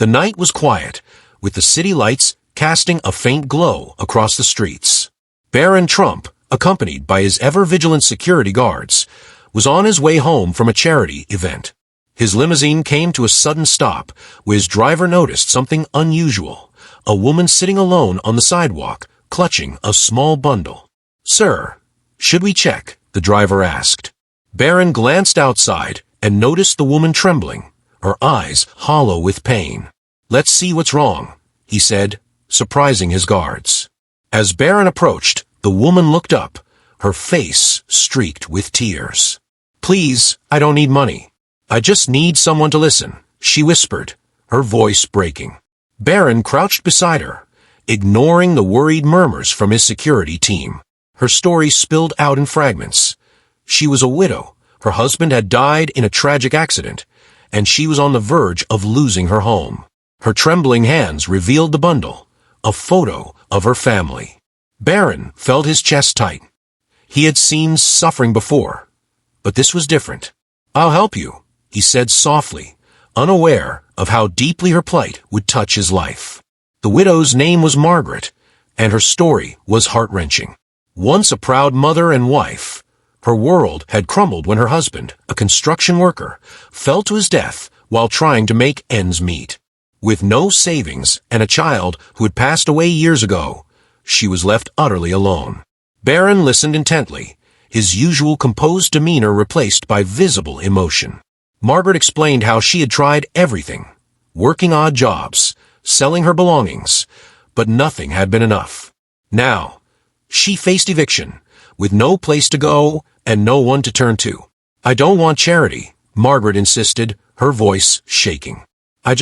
The night was quiet, with the city lights casting a faint glow across the streets. Barron Trump, accompanied by his ever-vigilant security guards, was on his way home from a charity event. His limousine came to a sudden stop, where his driver noticed something unusual: a woman sitting alone on the sidewalk, clutching a small bundle. "Sir, should we check?" the driver asked. Barron glanced outside and noticed the woman trembling, her eyes hollow with pain. "Let's see what's wrong," he said, surprising his guards. As Barron approached, the woman looked up, her face streaked with tears. "Please, I don't need money. I just need someone to listen," she whispered, her voice breaking. Barron crouched beside her, ignoring the worried murmurs from his security team. Her story spilled out in fragments. She was a widow, her husband had died in a tragic accident, and she was on the verge of losing her home. Her trembling hands revealed the bundle, a photo of her family. Barron felt his chest tighten. He had seen suffering before, but this was different. "I'll help you," he said softly, unaware of how deeply her plight would touch his life. The widow's name was Margaret, and her story was heart-wrenching. Once a proud mother and wife, her world had crumbled when her husband, a construction worker, fell to his death while trying to make ends meet. With no savings and a child who had passed away years ago, she was left utterly alone. Barron listened intently, his usual composed demeanor replaced by visible emotion. Margaret explained how she had tried everything, working odd jobs, selling her belongings, but nothing had been enough. Now, she faced eviction, with no place to go and no one to turn to. "I don't want charity," Margaret insisted, her voice shaking. I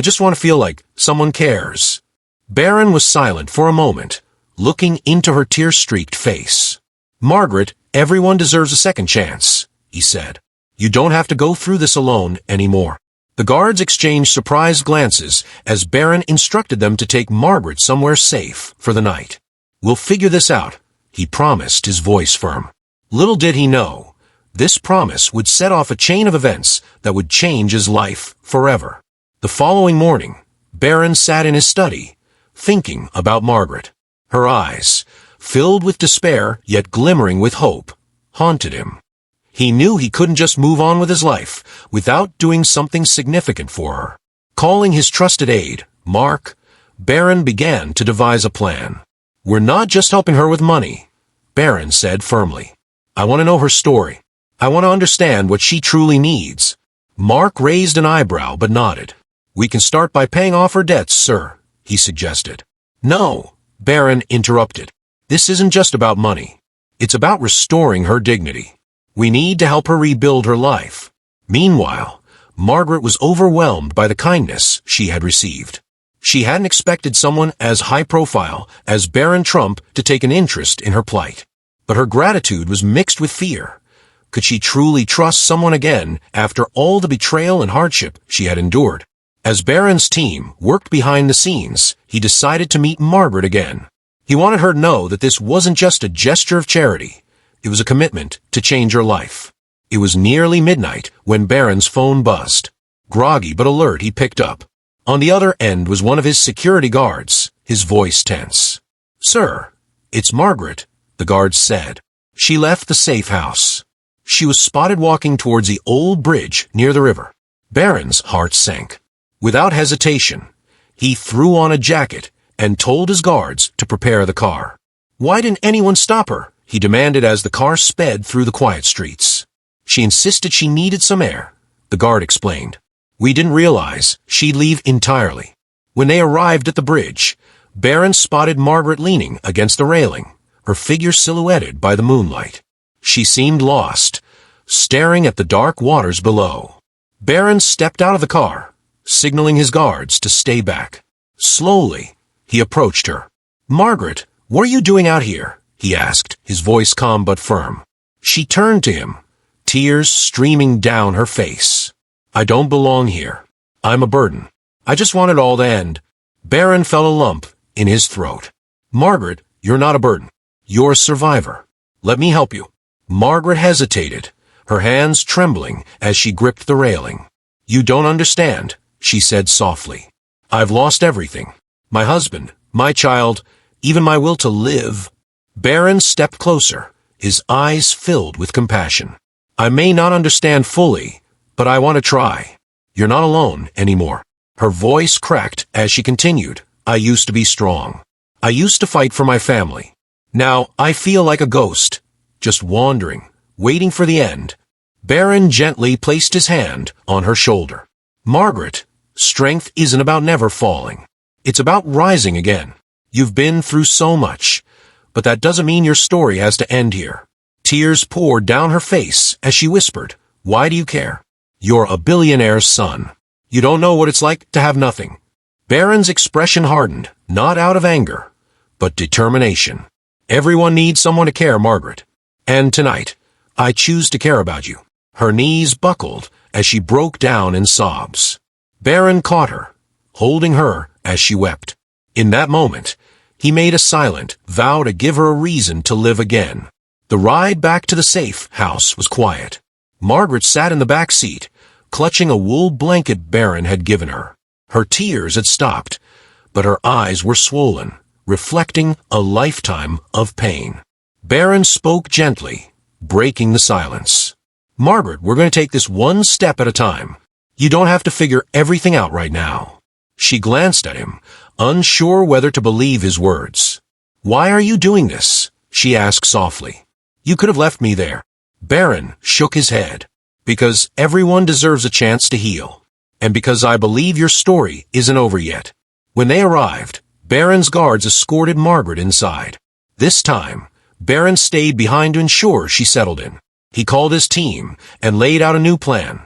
just want to feel like someone cares." Barron was silent for a moment, looking into her tear-streaked face. "Margaret, everyone deserves a second chance," he said. "You don't have to go through this alone anymore." The guards exchanged surprised glances as Barron instructed them to take Margaret somewhere safe for the night. "We'll figure this out," he promised, his voice firm. Little did he know, this promise would set off a chain of events that would change his life forever. The following morning, Barron sat in his study, thinking about Margaret. Her eyes, filled with despair yet glimmering with hope, haunted him. He knew he couldn't just move on with his life without doing something significant for her. Calling his trusted aide, Mark, Barron began to devise a plan. "We're not just helping her with money," Barron said firmly. "I want to know her story. I want to understand what she truly needs." Mark raised an eyebrow but nodded. "We can start by paying off her debts, sir," he suggested. "No," Barron interrupted. "This isn't just about money. It's about restoring her dignity. We need to help her rebuild her life." Meanwhile, Margaret was overwhelmed by the kindness she had received. She hadn't expected someone as high-profile as Barron Trump to take an interest in her plight. But her gratitude was mixed with fear. Could she truly trust someone again after all the betrayal and hardship she had endured? As Barron's team worked behind the scenes, he decided to meet Margaret again. He wanted her to know that this wasn't just a gesture of charity. It was a commitment to change her life. It was nearly midnight when Barron's phone buzzed. Groggy but alert, he picked up. On the other end was one of his security guards, his voice tense. "Sir, it's Margaret," the guard said. She left the safe house. She was spotted walking towards the old bridge near the river. Barron's heart sank. Without hesitation, he threw on a jacket and told his guards to prepare the car. "Why didn't anyone stop her?" he demanded as the car sped through the quiet streets. "She insisted she needed some air," the guard explained. "We didn't realize she'd leave entirely." When they arrived at the bridge, Barron spotted Margaret leaning against the railing, her figure silhouetted by the moonlight. She seemed lost, staring at the dark waters below. Barron stepped out of the car, signaling his guards to stay back. Slowly, he approached her. "Margaret, what are you doing out here?" he asked, his voice calm but firm. She turned to him, tears streaming down her face. "I don't belong here. I'm a burden. I just want it all to end." Barron felt a lump in his throat. "Margaret, you're not a burden. You're a survivor. Let me help you." Margaret hesitated, her hands trembling as she gripped the railing. "You don't understand," she said softly. I've lost everything. My husband, my child, even my will to live. Barron stepped closer, his eyes filled with compassion. I may not understand fully, but I want to try. You're not alone anymore. Her voice cracked as she continued. I used to be strong. I used to fight for my family. Now I feel like a ghost, just wandering, waiting for the end. Barron gently placed his hand on her shoulder. Margaret, strength isn't about never falling. It's about rising again. You've been through so much, but that doesn't mean your story has to end here. Tears poured down her face as she whispered, Why do you care? You're a billionaire's son. You don't know what it's like to have nothing. Barron's expression hardened, not out of anger, but determination. Everyone needs someone to care, Margaret. And tonight, I choose to care about you. Her knees buckled as she broke down in sobs. Barron caught her, holding her as she wept. In that moment, he made a silent vow to give her a reason to live again. The ride back to the safe house was quiet. Margaret sat in the back seat, clutching a wool blanket Barron had given her. Her tears had stopped, but her eyes were swollen, reflecting a lifetime of pain. Barron spoke gently, breaking the silence. Margaret, we're going to take this one step at a time. You don't have to figure everything out right now. She glanced at him, unsure whether to believe his words. Why are you doing this? She asked softly. You could have left me there. Barron shook his head. Because everyone deserves a chance to heal. And because I believe your story isn't over yet. When they arrived, Barron's guards escorted Margaret inside. This time, Barron stayed behind to ensure she settled in. He called his team and laid out a new plan.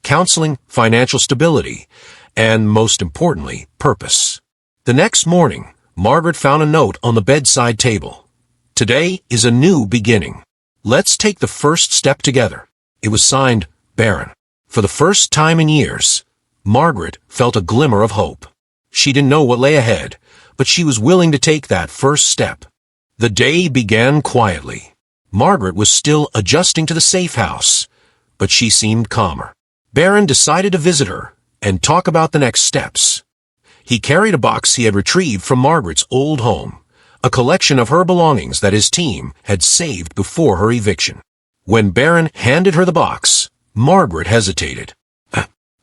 Counseling, financial stability, and most importantly, purpose. The next morning, Margaret found a note on the bedside table. Today is a new beginning. Let's take the first step together. It was signed, Barron. For the first time in years, Margaret felt a glimmer of hope. She didn't know what lay ahead, but she was willing to take that first step. The day began quietly. Margaret was still adjusting to the safe house, but she seemed calmer. Barron decided to visit her and talk about the next steps. He carried a box he had retrieved from Margaret's old home, a collection of her belongings that his team had saved before her eviction. When Barron handed her the box, Margaret hesitated.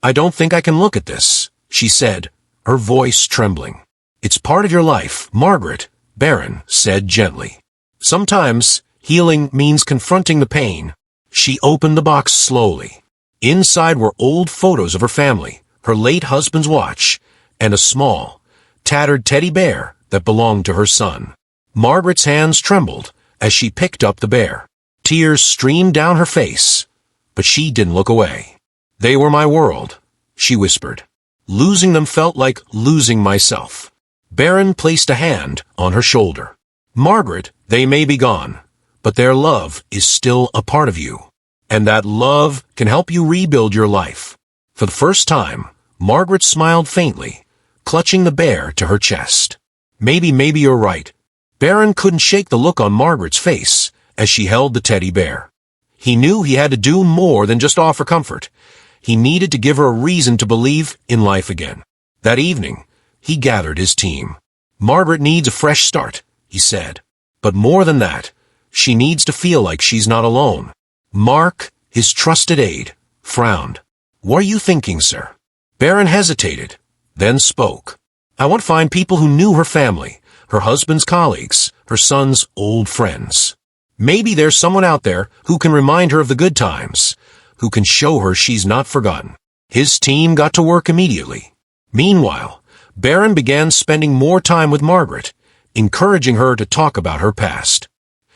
I don't think I can look at this, she said, her voice trembling. It's part of your life, Margaret, Barron said gently. Sometimes healing means confronting the pain. She opened the box slowly. Inside were old photos of her family, her late husband's watch, and a small, tattered teddy bear that belonged to her son. Margaret's hands trembled as she picked up the bear. Tears streamed down her face, but she didn't look away. They were my world, she whispered. Losing them felt like losing myself. Barron placed a hand on her shoulder. Margaret, they may be gone, but their love is still a part of you. And that love can help you rebuild your life. For the first time, Margaret smiled faintly, clutching the bear to her chest. Maybe you're right. Barron couldn't shake the look on Margaret's face as she held the teddy bear. He knew he had to do more than just offer comfort. He needed to give her a reason to believe in life again. That evening, he gathered his team. Margaret needs a fresh start, he said. But more than that, she needs to feel like she's not alone. Mark, his trusted aide, frowned. What are you thinking, sir? Barron hesitated, then spoke. I want to find people who knew her family, her husband's colleagues, her son's old friends. Maybe there's someone out there who can remind her of the good times, who can show her she's not forgotten. His team got to work immediately. Meanwhile, Barron began spending more time with Margaret, encouraging her to talk about her past.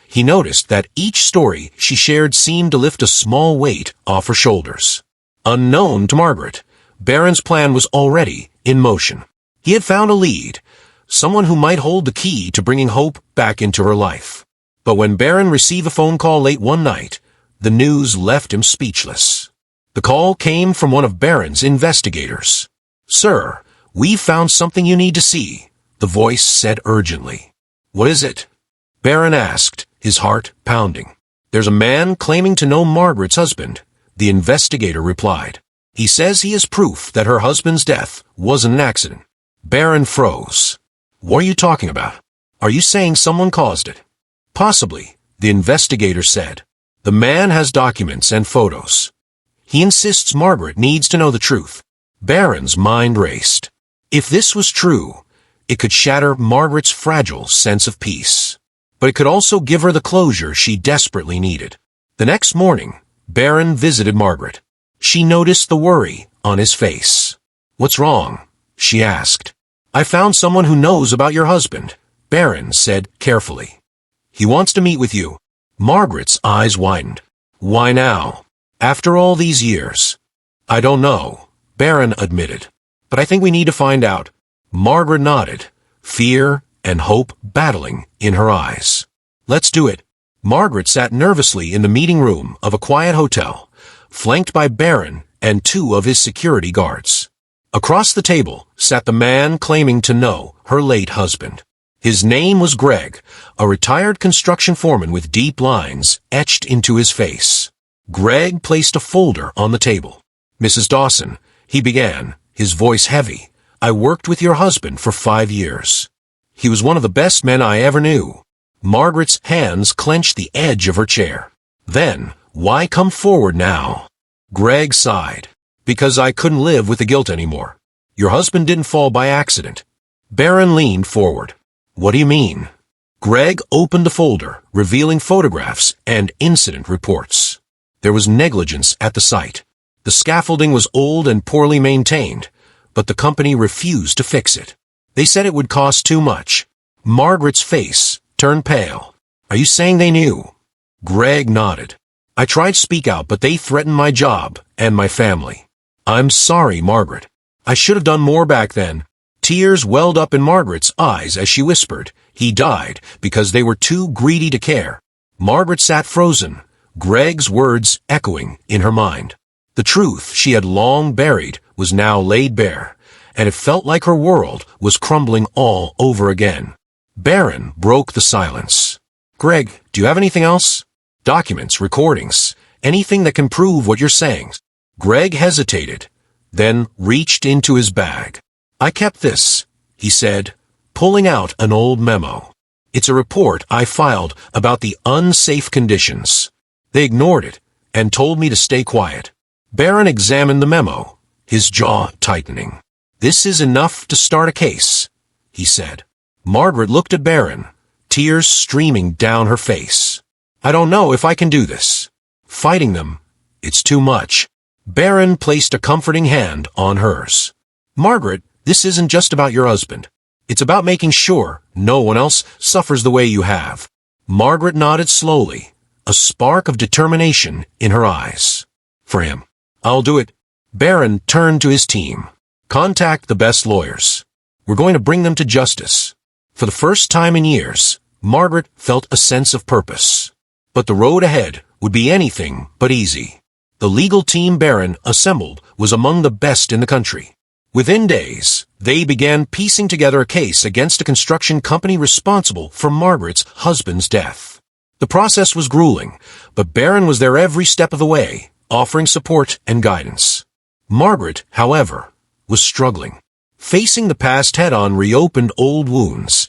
He noticed that each story she shared seemed to lift a small weight off her shoulders. Unknown to Margaret, Barron's plan was already in motion. He had found a lead, someone who might hold the key to bringing hope back into her life. But when Barron received a phone call late one night, the news left him speechless. The call came from one of Barron's investigators. Sir, we've found something you need to see, the voice said urgently. What is it? Barron asked, his heart pounding. There's a man claiming to know Margaret's husband, the investigator replied. He says he is proof that her husband's death wasn't an accident. Barron froze. What are you talking about? Are you saying someone caused it? Possibly, the investigator said. The man has documents and photos. He insists Margaret needs to know the truth. Barron's mind raced. If this was true, it could shatter Margaret's fragile sense of peace. But it could also give her the closure she desperately needed. The next morning, Barron visited Margaret. She noticed the worry on his face. What's wrong? She asked. I found someone who knows about your husband, Barron said carefully. He wants to meet with you. Margaret's eyes widened. Why now? After all these years? I don't know, Barron admitted. But I think we need to find out. Margaret nodded, fear and hope battling in her eyes. Let's do it. Margaret sat nervously in the meeting room of a quiet hotel, flanked by Barron and 2 of his security guards. Across the table sat the man claiming to know her late husband. His name was Greg, a retired construction foreman with deep lines etched into his face. Greg placed a folder on the table. Mrs. Dawson, he began, his voice heavy, I worked with your husband for 5 years. He was one of the best men I ever knew. Margaret's hands clenched the edge of her chair. Then, why come forward now? Greg sighed. Because I couldn't live with the guilt anymore. Your husband didn't fall by accident. Barron leaned forward. What do you mean? Greg opened the folder, revealing photographs and incident reports. There was negligence at the site. The scaffolding was old and poorly maintained, but the company refused to fix it. They said it would cost too much. Margaret's face turned pale. Are you saying they knew? Greg nodded. I tried to speak out, but they threatened my job and my family. I'm sorry, Margaret. I should have done more back then. Tears welled up in Margaret's eyes as she whispered, he died because they were too greedy to care. Margaret sat frozen, Greg's words echoing in her mind. The truth she had long buried was now laid bare, and it felt like her world was crumbling all over again. Barron broke the silence. Greg, do you have anything else? Documents, recordings, anything that can prove what you're saying? Greg hesitated, then reached into his bag. I kept this, he said, pulling out an old memo. It's a report I filed about the unsafe conditions. They ignored it and told me to stay quiet. Barron examined the memo, his jaw tightening. This is enough to start a case, he said. Margaret looked at Barron, tears streaming down her face. I don't know if I can do this. Fighting them, it's too much. Barron placed a comforting hand on hers. Margaret, this isn't just about your husband. It's about making sure no one else suffers the way you have. Margaret nodded slowly, a spark of determination in her eyes. For him. I'll do it. Barron turned to his team. Contact the best lawyers. We're going to bring them to justice. For the first time in years, Margaret felt a sense of purpose. But the road ahead would be anything but easy. The legal team Barron assembled was among the best in the country. Within days, they began piecing together a case against a construction company responsible for Margaret's husband's death. The process was grueling, but Barron was there every step of the way, offering support and guidance. Margaret, however, was struggling. Facing the past head-on reopened old wounds,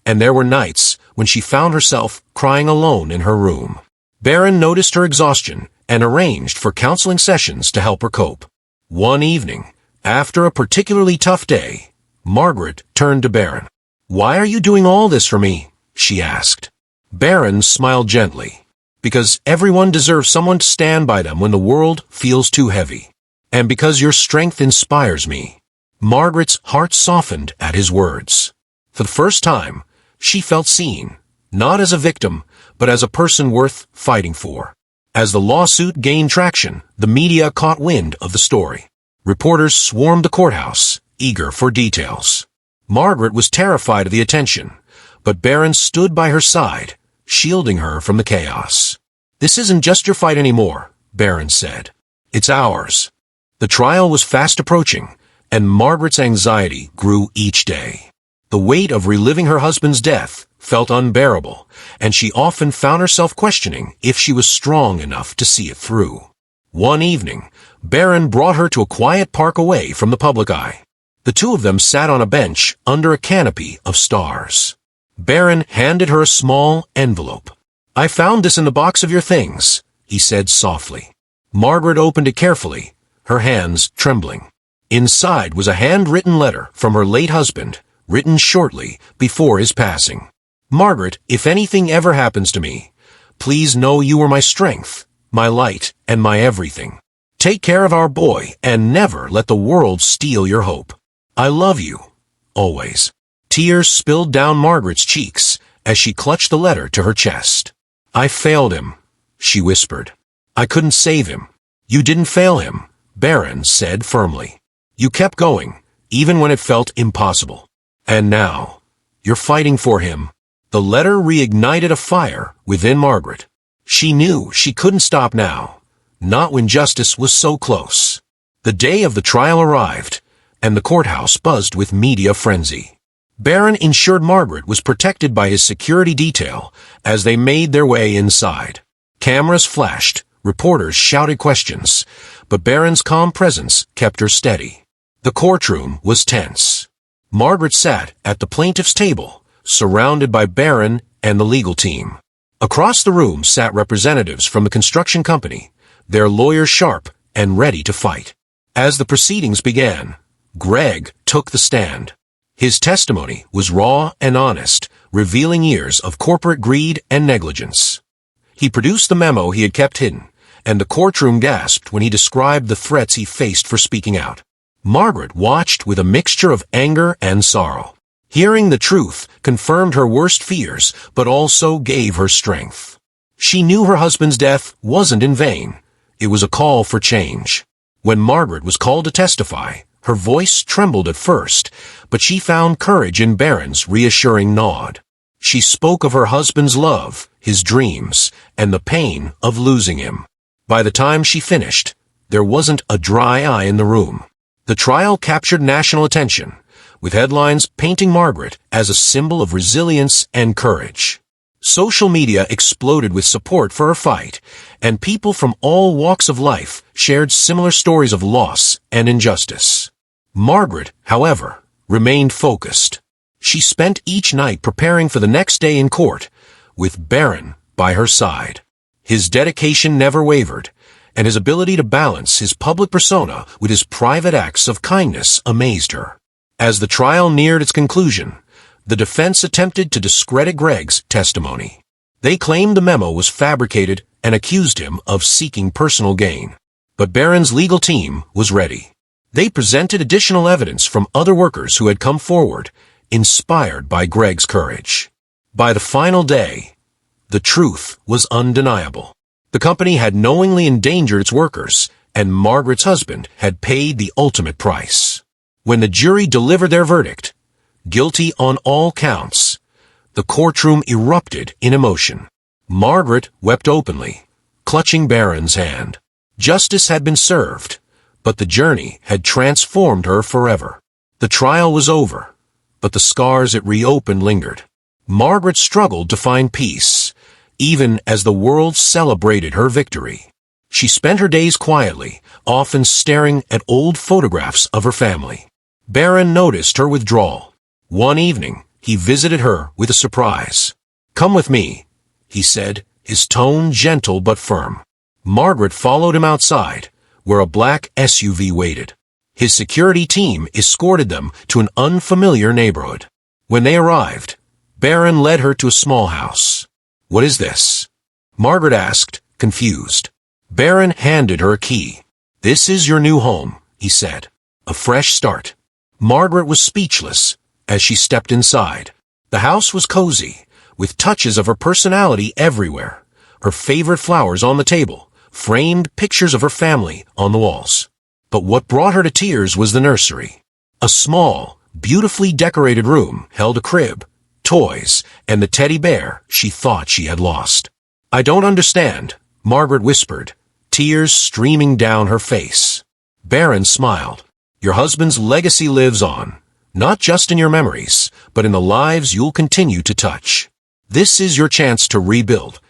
and there were nights when she found herself crying alone in her room. Barron noticed her exhaustion and arranged for counseling sessions to help her cope. One evening, after a particularly tough day, Margaret turned to Barron. Why are you doing all this for me? She asked. Barron smiled gently. Because everyone deserves someone to stand by them when the world feels too heavy. And because your strength inspires me. Margaret's heart softened at his words. For the first time, she felt seen, not as a victim, but as a person worth fighting for. As the lawsuit gained traction, the media caught wind of the story. Reporters swarmed the courthouse, eager for details. Margaret was terrified of the attention, but Barron stood by her side, shielding her from the chaos. This isn't just your fight anymore, Barron said. It's ours. The trial was fast approaching, and Margaret's anxiety grew each day. The weight of reliving her husband's death felt unbearable, and she often found herself questioning if she was strong enough to see it through. One evening, Barron brought her to a quiet park away from the public eye. The two of them sat on a bench under a canopy of stars. Barron handed her a small envelope. "I found this in the box of your things," he said softly. Margaret opened it carefully, her hands trembling. Inside was a handwritten letter from her late husband, written shortly before his passing. "Margaret, if anything ever happens to me, please know you are my strength, my light, and my everything. Take care of our boy and never let the world steal your hope. I love you, always." Tears spilled down Margaret's cheeks as she clutched the letter to her chest. "I failed him," she whispered. "I couldn't save him." "You didn't fail him," Barron said firmly. "You kept going, even when it felt impossible. And now, you're fighting for him." The letter reignited a fire within Margaret. She knew she couldn't stop now, not when justice was so close. The day of the trial arrived, and the courthouse buzzed with media frenzy. Barron ensured Margaret was protected by his security detail as they made their way inside. Cameras flashed, reporters shouted questions, but Barron's calm presence kept her steady. The courtroom was tense. Margaret sat at the plaintiff's table, surrounded by Barron and the legal team. Across the room sat representatives from the construction company, their lawyers sharp and ready to fight. As the proceedings began, Greg took the stand. His testimony was raw and honest, revealing years of corporate greed and negligence. He produced the memo he had kept hidden, and the courtroom gasped when he described the threats he faced for speaking out. Margaret watched with a mixture of anger and sorrow. Hearing the truth confirmed her worst fears, but also gave her strength. She knew her husband's death wasn't in vain. It was a call for change. When Margaret was called to testify, her voice trembled at first, but she found courage in Barron's reassuring nod. She spoke of her husband's love, his dreams, and the pain of losing him. By the time she finished, there wasn't a dry eye in the room. The trial captured national attention, with headlines painting Margaret as a symbol of resilience and courage. Social media exploded with support for her fight, and people from all walks of life shared similar stories of loss and injustice. Margaret, however, remained focused. She spent each night preparing for the next day in court, with Barron by her side. His dedication never wavered, and his ability to balance his public persona with his private acts of kindness amazed her. As the trial neared its conclusion, the defense attempted to discredit Greg's testimony. They claimed the memo was fabricated and accused him of seeking personal gain. But Barron's legal team was ready. They presented additional evidence from other workers who had come forward, inspired by Greg's courage. By the final day, the truth was undeniable. The company had knowingly endangered its workers, and Margaret's husband had paid the ultimate price. When the jury delivered their verdict, guilty on all counts, the courtroom erupted in emotion. Margaret wept openly, clutching Barron's hand. Justice had been served, but the journey had transformed her forever. The trial was over, but the scars it reopened lingered. Margaret struggled to find peace, even as the world celebrated her victory. She spent her days quietly, often staring at old photographs of her family. Barron noticed her withdrawal. One evening, he visited her with a surprise. "Come with me," he said, his tone gentle but firm. Margaret followed him outside, where a black SUV waited. His security team escorted them to an unfamiliar neighborhood. When they arrived, Barron led her to a small house. "What is this?" Margaret asked, confused. Barron handed her a key. "This is your new home," he said. "A fresh start." Margaret was speechless as she stepped inside. The house was cozy, with touches of her personality everywhere. Her favorite flowers on the table, framed pictures of her family on the walls. But what brought her to tears was the nursery. A small, beautifully decorated room held a crib, toys, and the teddy bear she thought she had lost. "I don't understand," Margaret whispered, tears streaming down her face. Barron smiled. "Your husband's legacy lives on, not just in your memories, but in the lives you'll continue to touch. This is your chance to rebuild."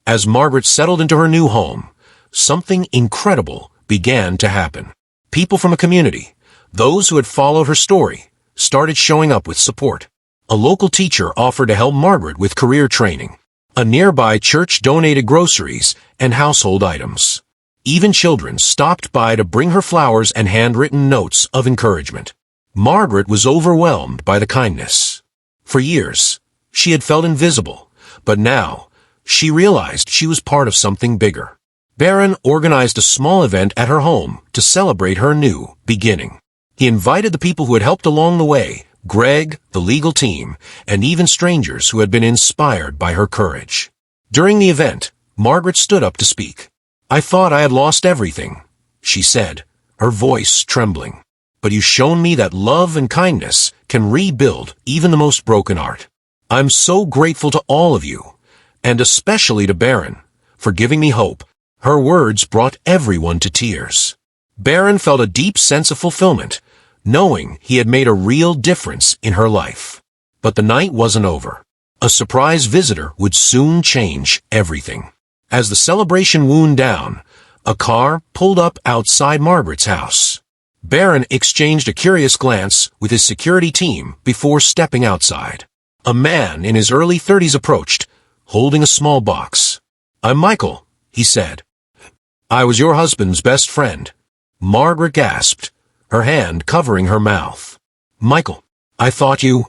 As Margaret settled into her new home, something incredible began to happen. People from the community, those who had followed her story, started showing up with support. A local teacher offered to help Margaret with career training. A nearby church donated groceries and household items. Even children stopped by to bring her flowers and handwritten notes of encouragement. Margaret was overwhelmed by the kindness. For years, she had felt invisible, but now, she realized she was part of something bigger. Barron organized a small event at her home to celebrate her new beginning. He invited the people who had helped along the way, Greg, the legal team, and even strangers who had been inspired by her courage. During the event, Margaret stood up to speak. "I thought I had lost everything," she said, her voice trembling. "But you've shown me that love and kindness can rebuild even the most broken art. I'm so grateful to all of you, and especially to Barron, for giving me hope." Her words brought everyone to tears. Barron felt a deep sense of fulfillment, knowing he had made a real difference in her life. But the night wasn't over. A surprise visitor would soon change everything. As the celebration wound down, a car pulled up outside Margaret's house. Barron exchanged a curious glance with his security team before stepping outside. A man in his early 30s approached, holding a small box. "I'm Michael," he said. "I was your husband's best friend." Margaret gasped, her hand covering her mouth. "Michael, I thought you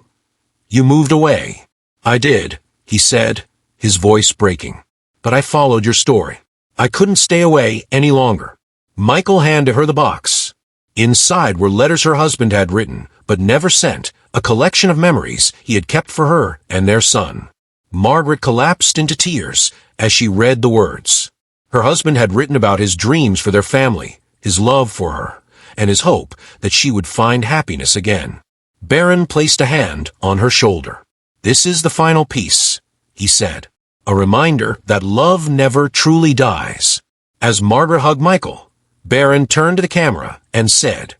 moved away." "I did," he said, his voice breaking. "But I followed your story. I couldn't stay away any longer." Michael handed her the box. Inside were letters her husband had written, but never sent, a collection of memories he had kept for her and their son. Margaret collapsed into tears as she read the words. Her husband had written about his dreams for their family, his love for her, and his hope that she would find happiness again. Barron placed a hand on her shoulder. "This is the final piece," he said, "a reminder that love never truly dies." As Margaret hugged Michael, Barron turned to the camera and said,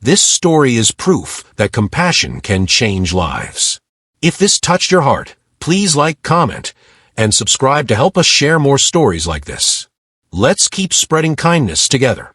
"This story is proof that compassion can change lives." If this touched your heart, please like, comment, and subscribe to help us share more stories like this. Let's keep spreading kindness together.